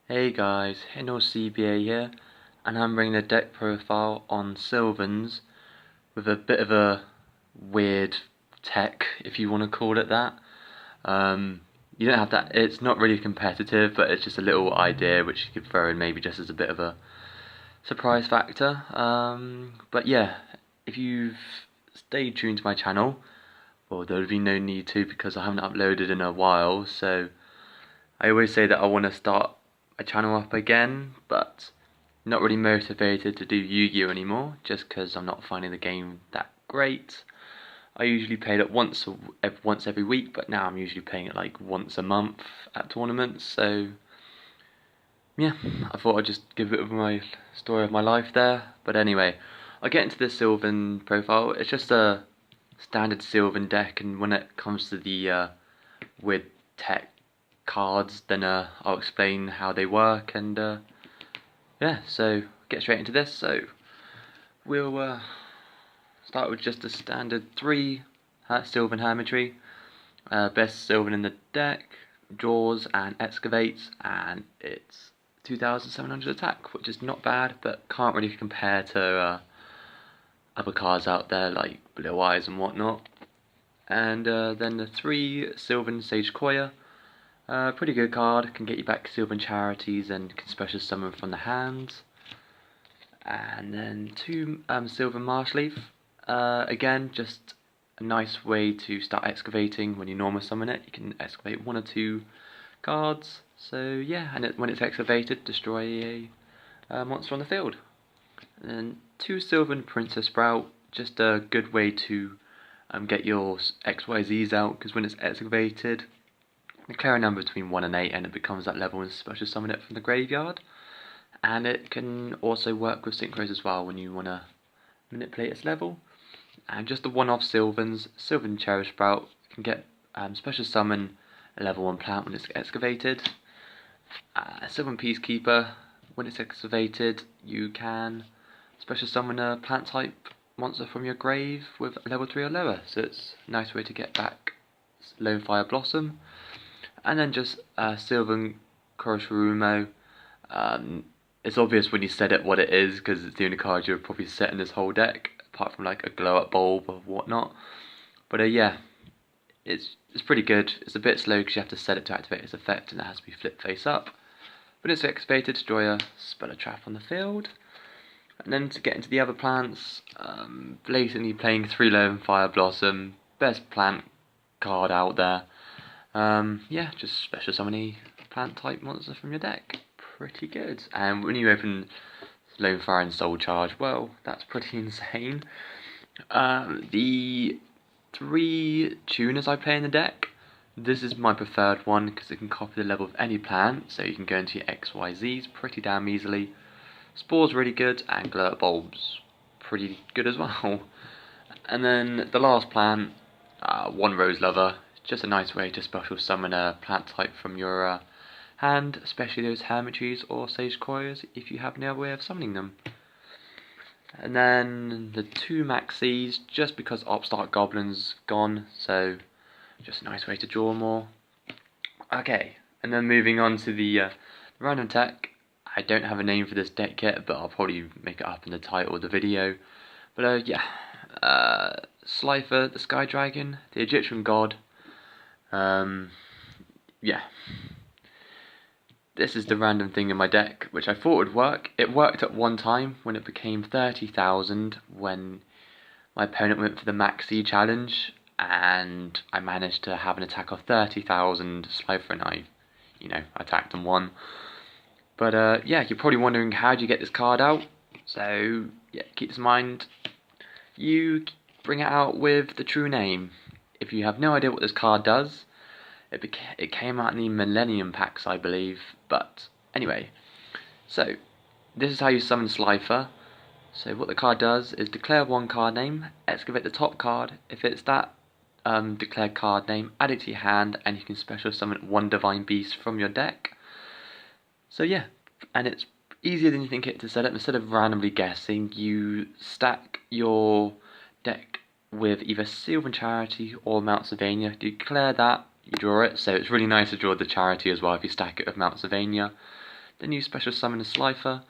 Hey guys, HindleCBA here, and I'm bringing a deck profile on Sylvans with a bit of a weird tech, if you want to call it that. You don't have that, it's not really competitive, but it's just a little idea which you could throw in maybe just as a bit of a surprise factor. But yeah, if you've stayed tuned to my channel, well, there would be no need to because I haven't uploaded in a while, so I always say that I want to start a channel up again, but not really motivated to do Yu-Gi-Oh anymore, just because I'm not finding the game that great. I usually played it once every week, but now I'm usually playing it like once a month at tournaments. So yeah, I thought I'd just give a bit of my story of my life there. But anyway, I'll get into the Sylvan profile. It's just a standard Sylvan deck, and when it comes to the weird tech cards, then I'll explain how they work, and yeah, so get straight into this. So we'll start with just a standard 3 Sylvan Hermitry, best Sylvan in the deck, draws and excavates, and it's 2,700 attack, which is not bad, but can't really compare to other cards out there like Blue Eyes and whatnot. And then the 3 Sylvan Sage Koya. Pretty good card, can get you back Sylvan Charities and can special summon from the hands. And then 2 Sylvan Marshleaf. Again, just a nice way to start excavating. When you normal summon it, you can excavate 1 or 2 cards. So yeah, and when it's excavated, destroy a monster on the field. And then 2 Sylvan Princess Sprout, just a good way to get your XYZs out, because when it's excavated, declare a number between 1 and 8 and it becomes that level and special summon it from the graveyard. And it can also work with synchros as well when you want to manipulate its level. And just the one-off Sylvans, Sylvan Cherish Sprout can get special summon a level 1 plant when it's excavated. Sylvan Peacekeeper, when it's excavated, you can special summon a plant type monster from your grave with level 3 or lower. So it's a nice way to get back Lone Fire Blossom. And then just Sylvan Koroshirumo. It's obvious when you said it what it is, because it's the only card you're probably set in this whole deck, apart from like a glow up bulb or whatnot. But yeah, it's pretty good. It's a bit slow because you have to set it to activate its effect, and it has to be flip face up. When it's excavated, destroy a spell a trap on the field. And then to get into the other plants, blatantly playing 3 Lone Fire Blossom, best plant card out there. Yeah, just special summon a plant type monster from your deck. Pretty good. And when you open Lone Fire and Soul Charge, well, that's pretty insane. The 3 tuners I play in the deck, this is my preferred one because it can copy the level of any plant, so you can go into your XYZs pretty damn easily. Spore's really good, and Glow Up Bulb's pretty good as well. And then the last plant, 1 Rose Lover. Just a nice way to special summon a plant type from your hand, especially those Hermitries or Sage Koyas if you have no way of summoning them. And then the 2 Maxis, just because Upstart Goblin's gone, so just a nice way to draw more. Okay, and then moving on to the random tech. I don't have a name for this deck yet, but I'll probably make it up in the title of the video. But yeah, Slifer, the Sky Dragon, the Egyptian God. Yeah. This is the random thing in my deck, which I thought would work. It worked at one time when it became 30,000 when my opponent went for the Maxi challenge, and I managed to have an attack of 30,000 Slifer, and I, attacked and won. But yeah, you're probably wondering how do you get this card out. So yeah, keep this in mind. You bring it out with the true name. If you have no idea what this card does, it came out in the Millennium Packs, I believe. But anyway, so this is how you summon Slifer. So what the card does is declare 1 card name, excavate the top card. If it's that declared card name, add it to your hand, and you can special summon 1 Divine Beast from your deck. So yeah, and it's easier than you think it to set up. Instead of randomly guessing, you stack your deck with either Sylvan Charity or Mount Sylvania. Declare that, you draw it, so it's really nice to draw the Charity as well if you stack it with Mount Sylvania. Then you special summon a Slifer.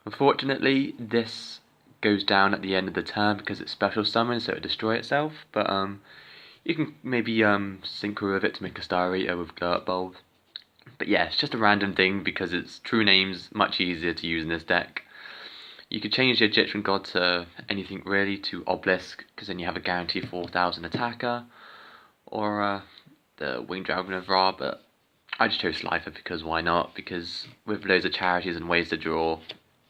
Unfortunately, this goes down at the end of the turn because it's special summon, so it destroy itself. But you can maybe synchro with it to make a Star Eater with Glurt Bulb. But yeah, it's just a random thing because its true name's much easier to use in this deck. You could change the Egyptian God to anything really, to Obelisk, because then you have a guaranteed 4,000 attacker, or the Winged Dragon of Ra, but I just chose Slifer because why not? Because with loads of charities and ways to draw,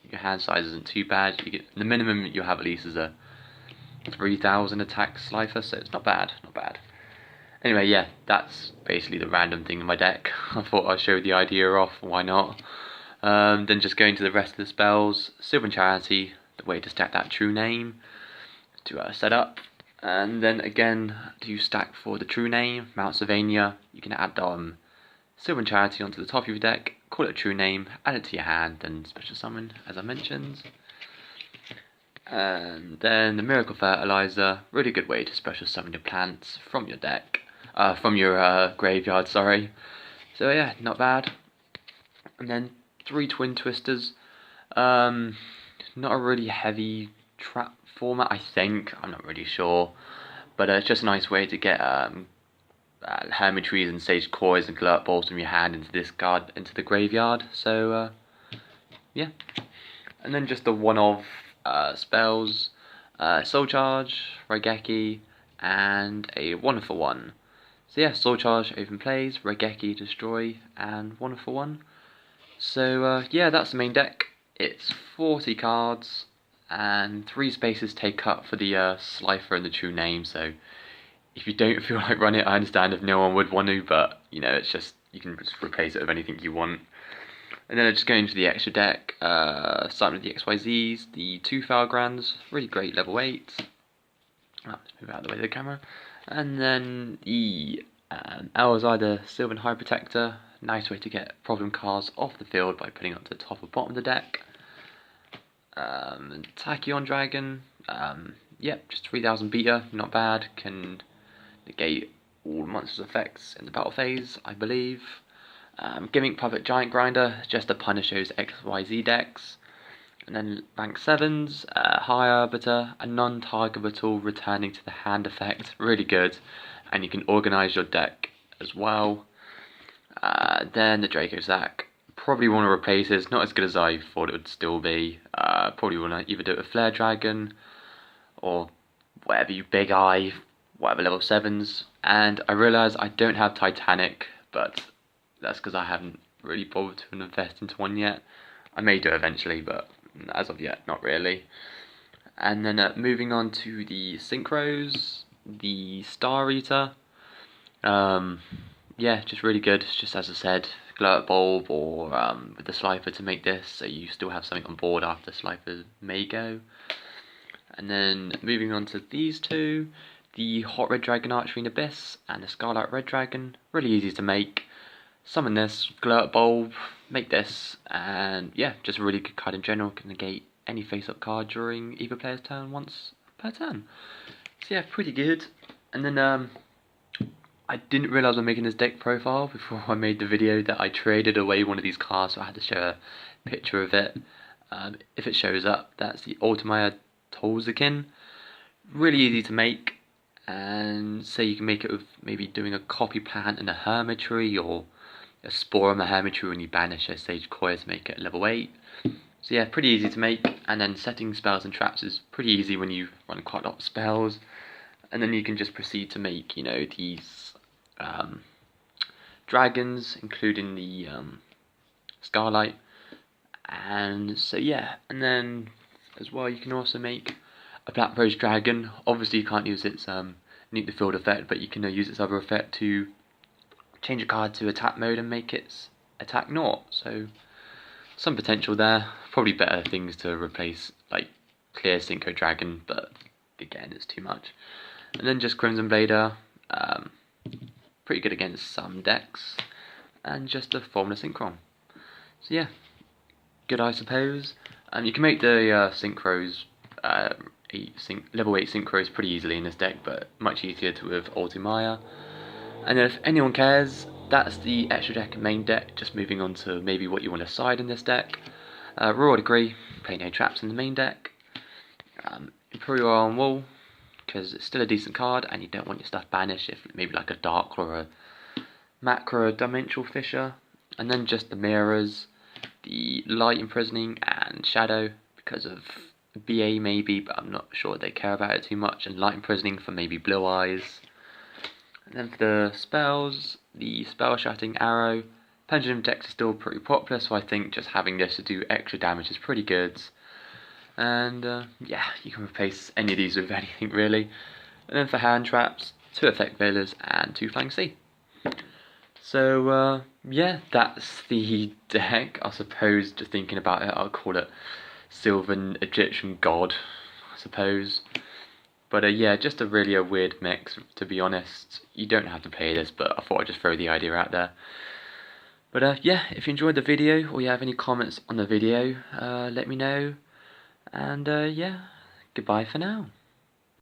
your hand size isn't too bad. You get the minimum you have at least is a 3,000 attack Slifer, so it's not bad, not bad. Anyway, yeah, that's basically the random thing in my deck. I thought I'd show the idea off, why not? Then just going to the rest of the spells. Sylvan Charity, the way to stack that true name to set up. And then again, to stack for the true name, Mount Sylvania, you can add Sylvan Charity onto the top of your deck, call it a true name, add it to your hand, then special summon, as I mentioned. And then the Miracle Fertilizer, really good way to special summon your plants from your deck, from your graveyard, sorry. So yeah, not bad. And then 3 Twin Twisters, not a really heavy trap format, I think, I'm not really sure, but it's just a nice way to get Hermitries and Sage Coils and Glurt Balls from your hand into the graveyard, so yeah. And then just the one-off spells, Soul Charge, Raigeki, and a Wonderful One. So yeah, Soul Charge open plays, Raigeki destroy, and Wonderful One. So yeah, that's the main deck. It's 40 cards, and 3 spaces take up for the Slifer and the true name, so if you don't feel like running it, I understand if no one would want to, but you know, it's just, you can just replace it with anything you want. And then I just go into the extra deck, starting with the XYZs, the 2 Falgrands, really great level 8. Let's move out of the way of the camera. And then the Elzai, the Sylvan High Protector, nice way to get problem cards off the field by putting it to the top or bottom of the deck. Tachyon Dragon, yep, just 3,000 beater, not bad, can negate all monsters' effects in the battle phase, I believe. Gimmick Puppet Giant Grinder, just to punish those XYZ decks. And then rank 7s, High Arbiter, a non-targetable returning to the hand effect, really good. And you can organise your deck as well. Then the Draco Sack, probably want to replace this, not as good as I thought it would still be. Probably want to either do it with Flare Dragon, or whatever you Big Eye, whatever level 7s. And I realise I don't have Titanic, but that's because I haven't really bothered to invest into one yet. I may do eventually, but as of yet, not really. And then moving on to the Synchros, the Star Eater. Yeah, just really good. It's just as I said, Glurt Bulb or with the Slifer to make this, so you still have something on board after Slifer may go. And then moving on to these two, the Hot Red Dragon Archfiend Abyss and the Scarlet Red Dragon, really easy to make. Summon this, Glurt Bulb, make this, and yeah, just a really good card in general, can negate any face-up card during either player's turn once per turn. So yeah, pretty good. And then I didn't realise I'm making this deck profile before I made the video that I traded away one of these cards, so I had to show a picture of it. If it shows up, that's the Ultimaya Tolzakin. Really easy to make, and so you can make it with maybe doing a Copy Plant and a Hermitry, or a Spore on the Hermitry when you banish a Sage Coil to make it level 8. So yeah, pretty easy to make, and then setting spells and traps is pretty easy when you run quite a lot of spells. And then you can just proceed to make, you know, these dragons, including the Starlight. And so yeah, and then as well you can also make a Black Rose Dragon. Obviously you can't use its nuke the field effect, but you can use its other effect to change a card to attack mode and make its attack naught. So some potential there. Probably better things to replace, like Clear Synchro Dragon, but again it's too much. And then just Crimson Blader, pretty good against some decks, and just a Formula Synchron. So yeah, good I suppose. You can make the Synchros, level 8 Synchros pretty easily in this deck, but much easier to with Ultimaya. And if anyone cares, that's the extra deck and main deck. Just moving on to maybe what you want to side in this deck. Raw Degree, play no traps in the main deck. Imperial on Wall, because it's still a decent card and you don't want your stuff banished if maybe like a Dark or a Macro Dimensional Fissure. And then just the mirrors, the Light Imprisoning and Shadow because of BA maybe, but I'm not sure they care about it too much, and Light Imprisoning for maybe Blue Eyes. And then for the spells, the Spell Shattering Arrow. Pendulum decks are still pretty popular, so I think just having this to do extra damage is pretty good. And yeah, you can replace any of these with anything really. And then for hand traps, 2 Effect Veilers and 2 Flying Sea. So yeah, that's the deck. I suppose, just thinking about it, I'll call it Sylvan Egyptian God, I suppose. But yeah, just a weird mix, to be honest. You don't have to play this, but I thought I'd just throw the idea out there. But yeah, if you enjoyed the video or you have any comments on the video, let me know. And yeah, goodbye for now.